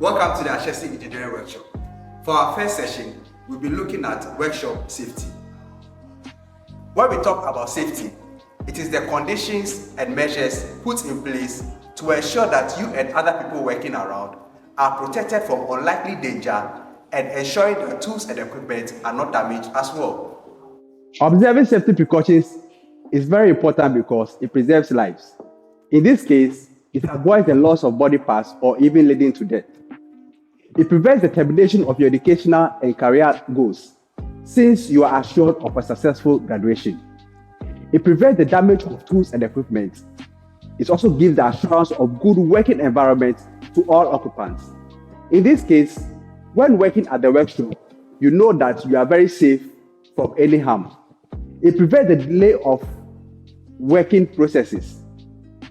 Welcome to the Ashesi Engineering Workshop. For our first session, we'll be looking at workshop safety. When we talk about safety, it is the conditions and measures put in place to ensure that you and other people working around are protected from unlikely danger and ensuring the tools and equipment are not damaged as well. Observing safety precautions is very important because it preserves lives. In this case, it avoids the loss of body parts or even leading to death. It prevents the termination of your educational and career goals, since you are assured of a successful graduation. It prevents the damage of tools and equipment. It also gives the assurance of good working environment to all occupants. In this case, when working at the workshop, you know that you are very safe from any harm. It prevents the delay of working processes.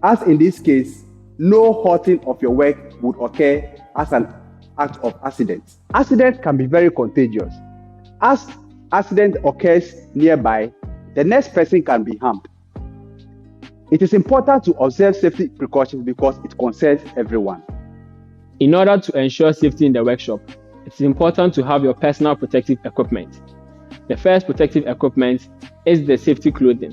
As in this case, no halting of your work would occur as an act of accident. Accident can be very contagious. As accident occurs nearby, the next person can be harmed. It is important to observe safety precautions because it concerns everyone. In order to ensure safety in the workshop, it is important to have your personal protective equipment. The first protective equipment is the safety clothing,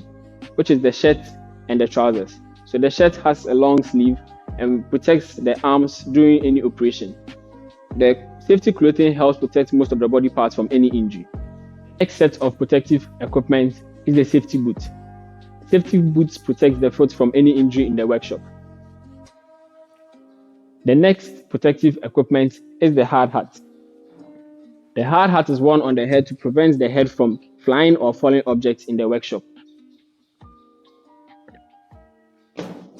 which is the shirt and the trousers. So the shirt has a long sleeve and protects the arms during any operation. The safety clothing helps protect most of the body parts from any injury. Next set of protective equipment is the safety boot. Safety boots protect the foot from any injury in the workshop. The next protective equipment is the hard hat. The hard hat is worn on the head to prevent the head from flying or falling objects in the workshop.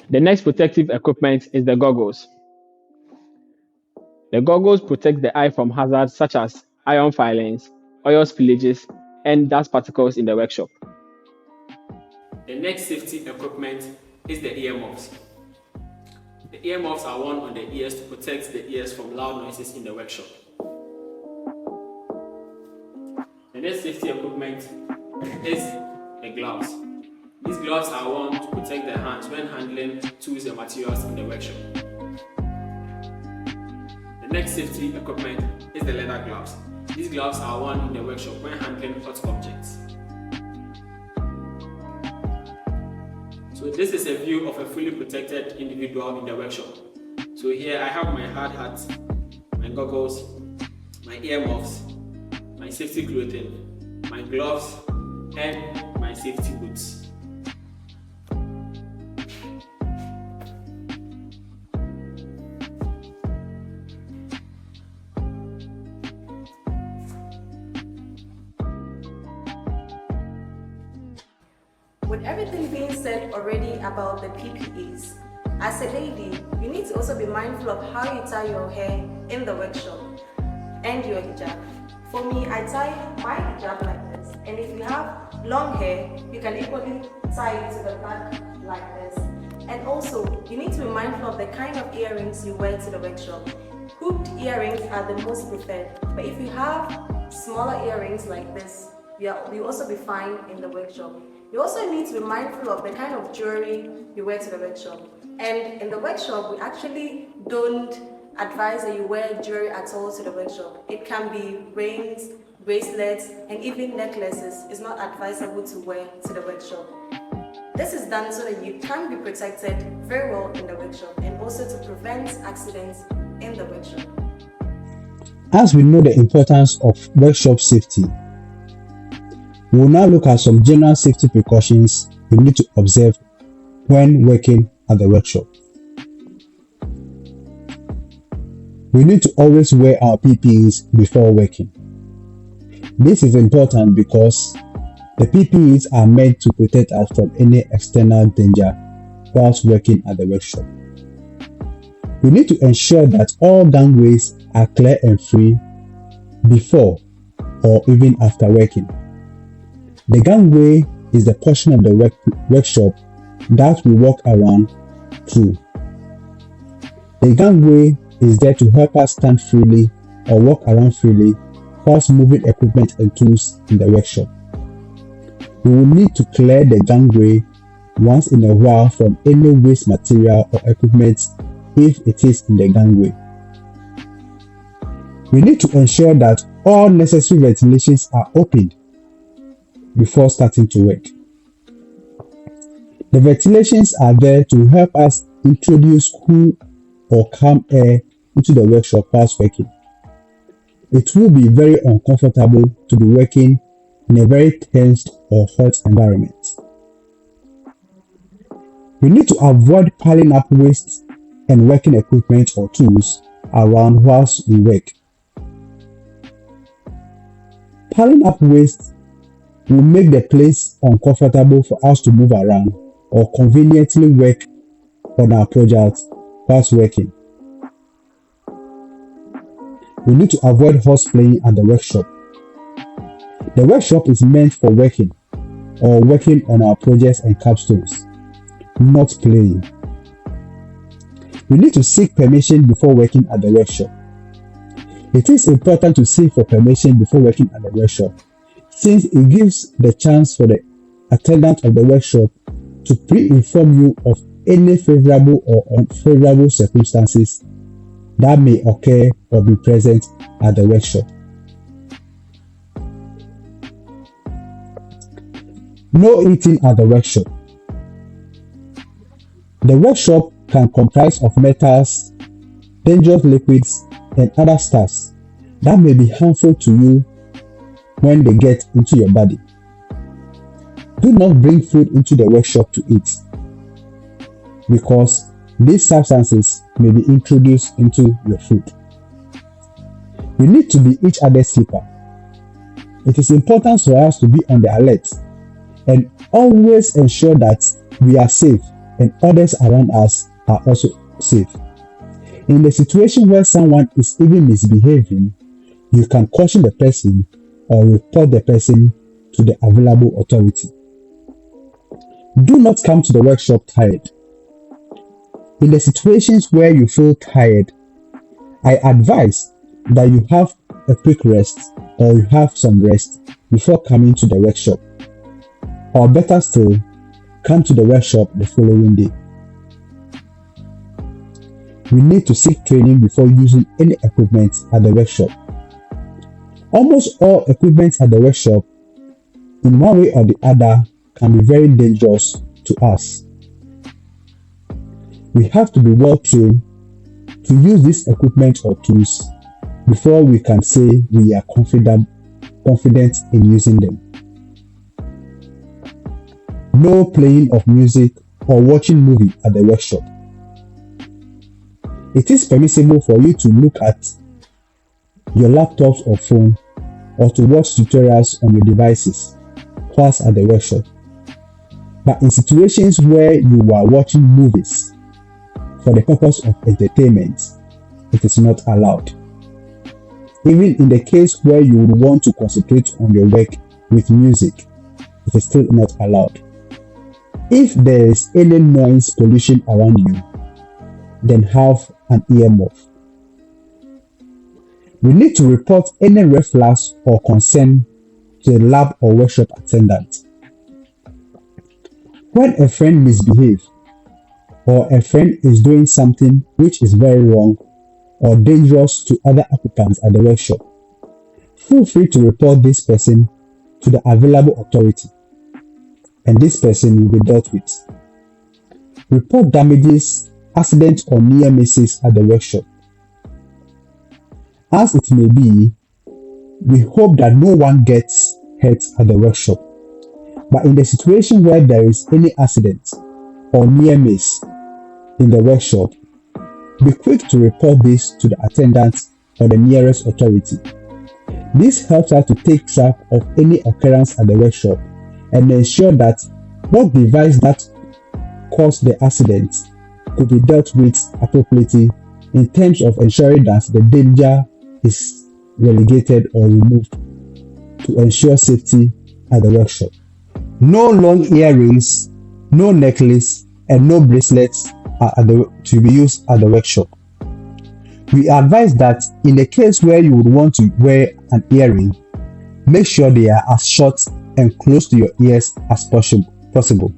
The next protective equipment is the goggles. The goggles protect the eye from hazards such as iron filings, oil spillages, and dust particles in the workshop. The next safety equipment is the earmuffs. The earmuffs are worn on the ears to protect the ears from loud noises in the workshop. The next safety equipment is the gloves. These gloves are worn to protect the hands when handling tools and materials in the workshop. The next safety equipment is the leather gloves. These gloves are worn in the workshop when handling hot objects. So this is a view of a fully protected individual in the workshop. So here I have my hard hat, my goggles, my earmuffs, my safety clothing, my gloves, and my safety boots. With everything being said already about the PPEs, as a lady, you need to also be mindful of how you tie your hair in the workshop and your hijab. For me, I tie my hijab like this, and if you have long hair, you can equally tie it to the back like this. And also, you need to be mindful of the kind of earrings you wear to the workshop. Hooped earrings are the most preferred, but if you have smaller earrings like this, you'll also be fine in the workshop. You also need to be mindful of the kind of jewelry you wear to the workshop. And in the workshop, we actually don't advise that you wear jewelry at all to the workshop. It can be rings, bracelets, and even necklaces. It's not advisable to wear to the workshop. This is done so that you can be protected very well in the workshop and also to prevent accidents in the workshop. As we know the importance of workshop safety, we will now look at some general safety precautions we need to observe when working at the workshop. We need to always wear our PPEs before working. This is important because the PPEs are meant to protect us from any external danger whilst working at the workshop. We need to ensure that all gangways are clear and free before or even after working. The gangway is the portion of the workshop that we walk around through. The gangway is there to help us stand freely or walk around freely whilst moving equipment and tools in the workshop. We will need to clear the gangway once in a while from any waste material or equipment if it is in the gangway. We need to ensure that all necessary ventilations are opened before starting to work. The ventilations are there to help us introduce cool or calm air into the workshop whilst working. It will be very uncomfortable to be working in a very tensed or hot environment. We need to avoid piling up waste and working equipment or tools around whilst we work. Piling up waste will make the place uncomfortable for us to move around or conveniently work on our project whilst working. We need to avoid horseplaying at the workshop. The workshop is meant for working or working on our projects and capstones, not playing. We need to seek permission before working at the workshop. It is important to seek for permission before working at the workshop, since it gives the chance for the attendant of the workshop to pre-inform you of any favorable or unfavorable circumstances that may occur or be present at the workshop. No eating at the workshop. The workshop can comprise of metals, dangerous liquids, and other stuffs that may be harmful to you when they get into your body. Do not bring food into the workshop to eat, because these substances may be introduced into your food. We need to be each other's keeper. It is important for us to be on the alert and always ensure that we are safe and others around us are also safe. In the situation where someone is even misbehaving, you can caution the person or report the person to the available authority. Do not come to the workshop tired. In the situations where you feel tired, I advise that you have a quick rest or you have some rest before coming to the workshop. Or better still, come to the workshop the following day. We need to seek training before using any equipment at the workshop. Almost all equipment at the workshop, in one way or the other, can be very dangerous to us. We have to be well trained to use this equipment or tools before we can say we are confident in using them. No playing of music or watching movie at the workshop. It is permissible for you to look at your laptops or phone or to watch tutorials on your devices whilst at the workshop. But in situations where you are watching movies for the purpose of entertainment, it is not allowed. Even in the case where you would want to concentrate on your work with music, it is still not allowed. If there is any noise pollution around you, then have an earmuff. We need to report any red flags or concern to the lab or workshop attendant. When a friend misbehaves or a friend is doing something which is very wrong or dangerous to other occupants at the workshop, feel free to report this person to the available authority, and this person will be dealt with. Report damages, accidents, or near misses at the workshop. As it may be, we hope that no one gets hurt at the workshop. But in the situation where there is any accident or near miss in the workshop, be quick to report this to the attendant or the nearest authority. This helps us to take track of any occurrence at the workshop and ensure that what device that caused the accident could be dealt with appropriately in terms of ensuring that the danger is relegated or removed to ensure safety at the workshop. No long earrings, no necklace, and no bracelets are to be used at the workshop. We advise that in the case where you would want to wear an earring, make sure they are as short and close to your ears as possible.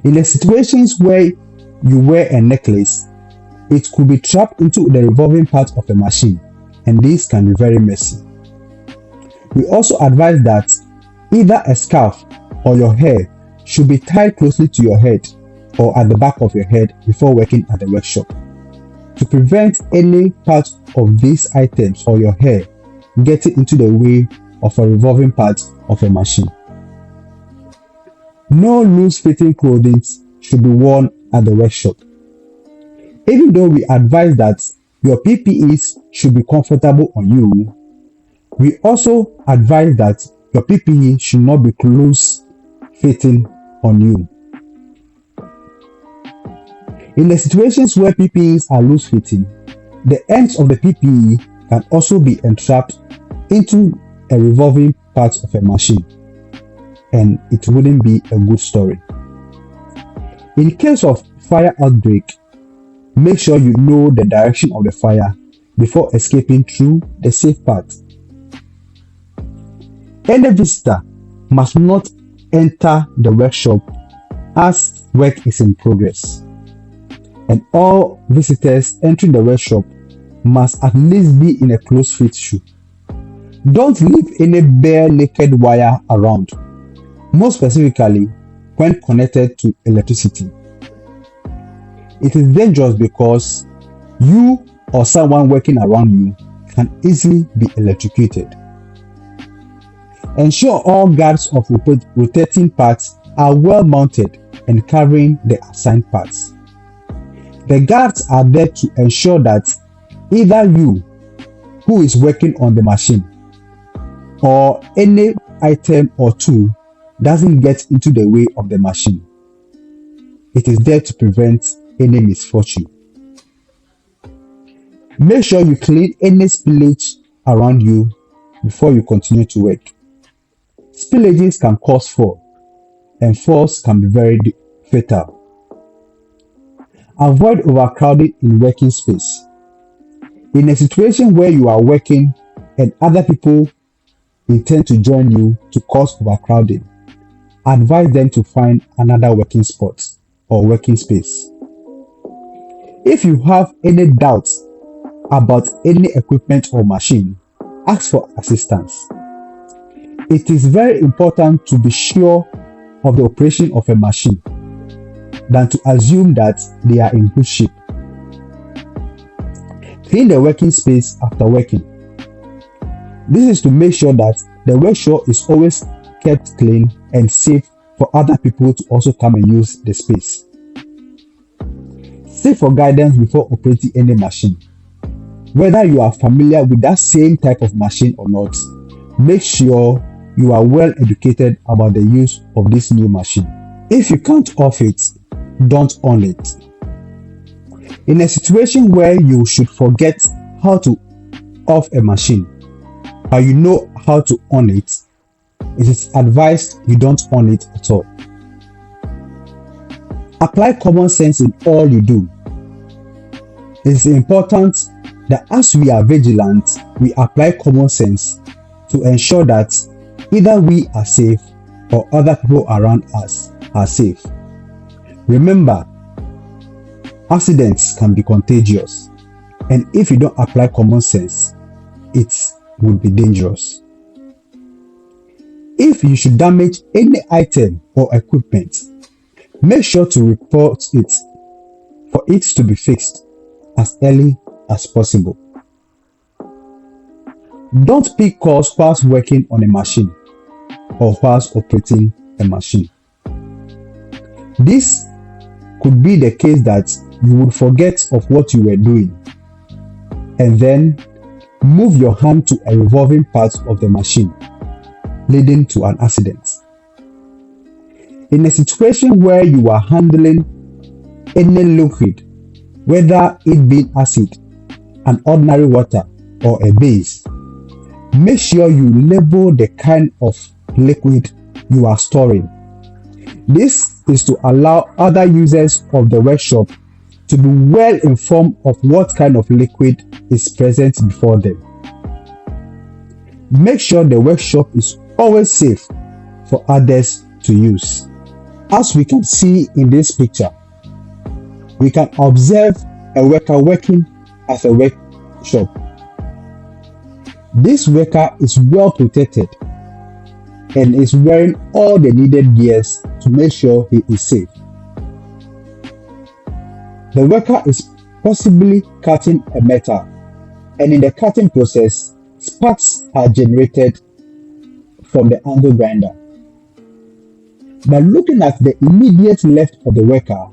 In the situations where you wear a necklace, it could be trapped into the revolving part of a machine, and this can be very messy. We also advise that either a scarf or your hair should be tied closely to your head or at the back of your head before working at the workshop, to prevent any part of these items or your hair getting into the way of a revolving part of a machine. No loose-fitting clothing should be worn at the workshop. Even though we advise that your PPEs should be comfortable on you, we also advise that your PPE should not be loose-fitting on you. In the situations where PPEs are loose-fitting, the ends of the PPE can also be entrapped into a revolving part of a machine, and it wouldn't be a good story. In case of fire outbreak, make sure you know the direction of the fire before escaping through the safe path. Any visitor must not enter the workshop as work is in progress, and all visitors entering the workshop must at least be in a close-fit shoe. Don't leave any bare naked wire around, most specifically when connected to electricity. It is dangerous because you or someone working around you can easily be electrocuted. Ensure all guards of rotating parts are well mounted and covering the assigned parts. The guards are there to ensure that either you, who is working on the machine, or any item or tool doesn't get into the way of the machine. It is there to prevent any misfortune. Make sure you clean any spillage around you before you continue to work. Spillages can cause fall, and falls can be very fatal. Avoid overcrowding in working space. In a situation where you are working and other people intend to join you to cause overcrowding, advise them to find another working spot or working space. If you have any doubts about any equipment or machine, ask for assistance. It is very important to be sure of the operation of a machine than to assume that they are in good shape. Clean the working space after working. This is to make sure that the workshop is always kept clean and safe for other people to also come and use the space. Seek for guidance before operating any machine. Whether you are familiar with that same type of machine or not, make sure you are well educated about the use of this new machine. If you can't off it, don't on it. In a situation where you should forget how to off a machine, but you know how to on it, it is advised you don't on it at all. Apply common sense in all you do. It is important that as we are vigilant, we apply common sense to ensure that either we are safe or other people around us are safe. Remember, accidents can be contagious, and if you don't apply common sense, it would be dangerous. If you should damage any item or equipment, make sure to report it for it to be fixed as early as possible. Don't pick calls whilst working on a machine or whilst operating a machine. This could be the case that you would forget of what you were doing and then move your hand to a revolving part of the machine, leading to an accident. In a situation where you are handling any liquid, whether it be acid, an ordinary water, or a base, make sure you label the kind of liquid you are storing. This is to allow other users of the workshop to be well informed of what kind of liquid is present before them. Make sure the workshop is always safe for others to use. As we can see in this picture, we can observe a worker working at a workshop. This worker is well protected and is wearing all the needed gears to make sure he is safe. The worker is possibly cutting a metal, and in the cutting process, sparks are generated from the angle grinder. By looking at the immediate left of the worker,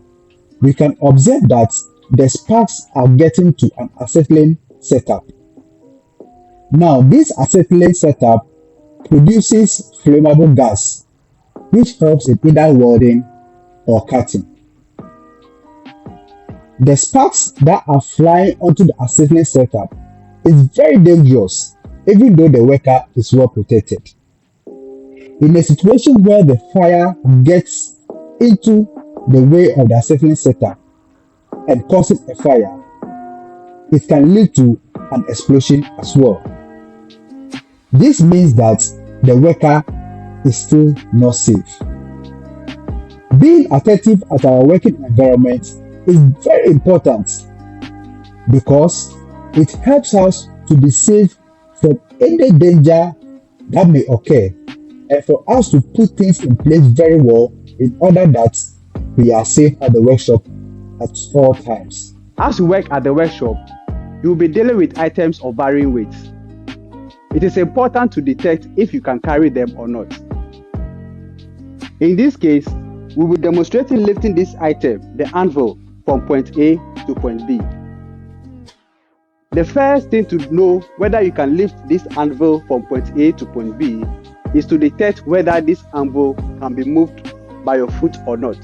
we can observe that the sparks are getting to an acetylene setup. Now, this acetylene setup produces flammable gas, which helps in either welding or cutting. The sparks that are flying onto the acetylene setup is very dangerous, even though the worker is well protected. In a situation where the fire gets into the way of the acetylene setup and causes a fire, it can lead to an explosion as well. This means that the worker is still not safe. Being attentive at our working environment is very important because it helps us to be safe from any danger that may occur and for us to put things in place very well in order that we are safe at the workshop at all times. As you work at the workshop, you will be dealing with items of varying weights. It is important to detect if you can carry them or not. In this case, we will be demonstrating lifting this item, the anvil, from point A to point B. The first thing to know whether you can lift this anvil from point A to point B is to detect whether this anvil can be moved by your foot or not.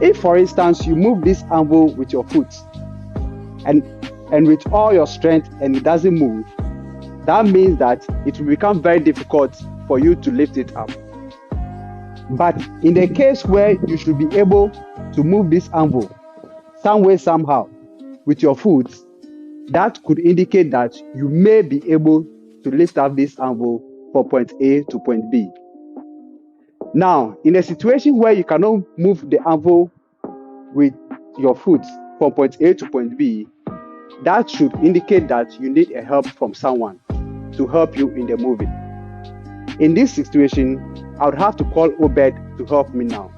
If, for instance, you move this anvil with your foot and with all your strength and it doesn't move, that means that it will become very difficult for you to lift it up. But in the case where you should be able to move this anvil some way, somehow, with your foot, that could indicate that you may be able to lift up this anvil from point A to point B. Now, in a situation where you cannot move the anvil with your foot from point A to point B, that should indicate that you need a help from someone to help you in the moving. In this situation, I would have to call Obed to help me now.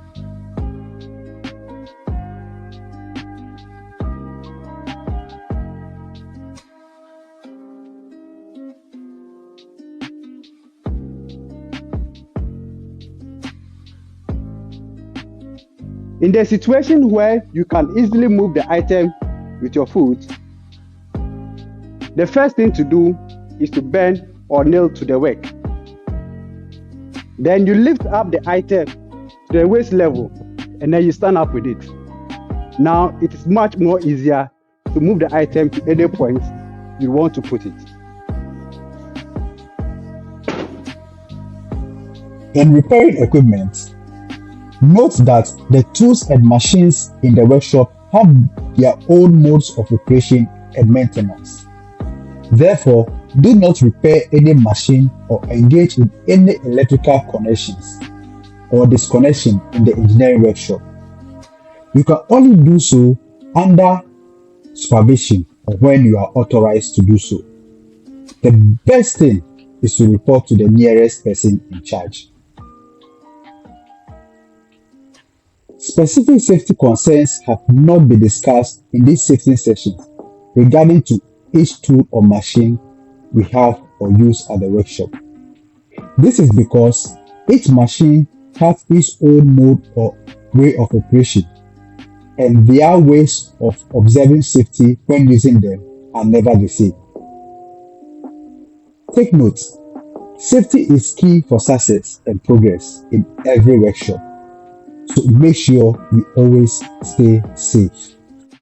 In the situation where you can easily move the item with your foot, the first thing to do is to bend or kneel to the work. Then you lift up the item to the waist level and then you stand up with it. Now it is much more easier to move the item to any point you want to put it. In repairing equipment, note that the tools and machines in the workshop have their own modes of operation and maintenance. Therefore, do not repair any machine or engage in any electrical connections or disconnection in the engineering workshop. You can only do so under supervision or when you are authorized to do so. The best thing is to report to the nearest person in charge. Specific safety concerns have not been discussed in this safety session regarding to each tool or machine we have or use at the workshop. This is because each machine has its own mode or way of operation, and their ways of observing safety when using them are never the same. Take note, safety is key for success and progress in every workshop, so make sure you always stay safe.